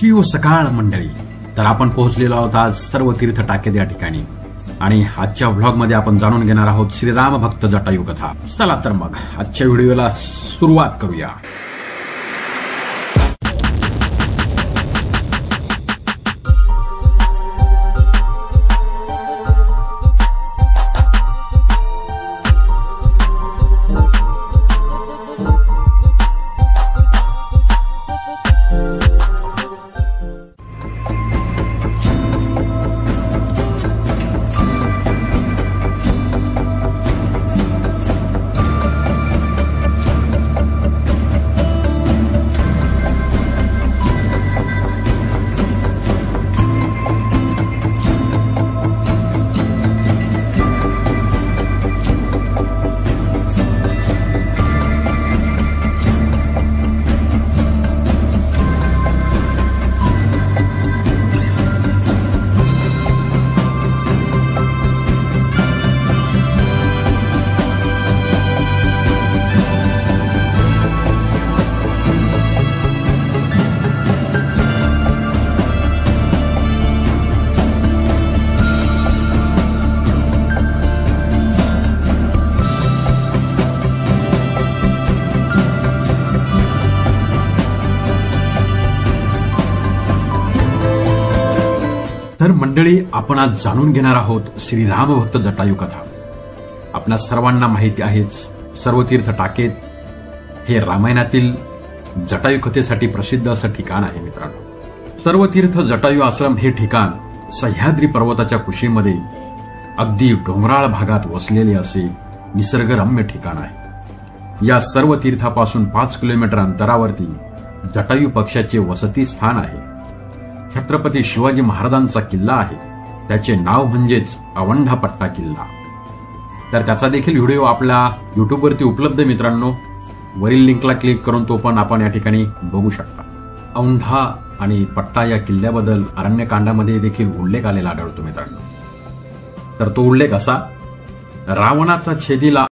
शिव सकाळ मंडळी, तर आपण पोहोचलेलो आहोत आज सर्व तीर्थ टाकेत या ठिकाणी आणि आजच्या व्लॉग मध्ये आपण जाणून घेणार आहोत श्रीराम भक्त जटायू कथा। चला तर मग आजच्या व्हिडिओला सुरुवात करूया। तर मंडळी, आपण आज जाणून घेणार आहोत श्रीराम भक्त जटायू कथा। आपल्या सर्वांना माहिती आहेच, सर्व तीर्थ टाकेत हे रामायणातील जटायू कथेसाठी प्रसिद्ध असं ठिकाण आहे। मित्रांनो, सर्व तीर्थ जटायू आश्रम हे ठिकाण सह्याद्री पर्वताच्या कुशीमध्ये अगदी डोंगराळ भागात वसलेले असे निसर्गरम्य ठिकाण आहे। या सर्व तीर्थापासून 5 किलोमीटर अंतरावरती जटायू पक्षाचे वसती स्थान आहे। छत्रपती शिवाजी महाराजांचा किल्ला आहे, त्याचे नाव म्हणजेच औंढा पट्टा किल्ला। तर त्याचा देखील व्हिडिओ आपल्या YouTube वरती उपलब्ध आहे मित्रांनो, वरील लिंकला क्लिक करून तो पण आपण या ठिकाणी बघू शकता। औंढा आणि पट्टा या किल्ल्याबद्दल अरण्यकांडामध्ये देखील उल्लेख आलेला आढळतो मित्रांनो। तर तो उल्लेख असा, रावणाचा छेदीला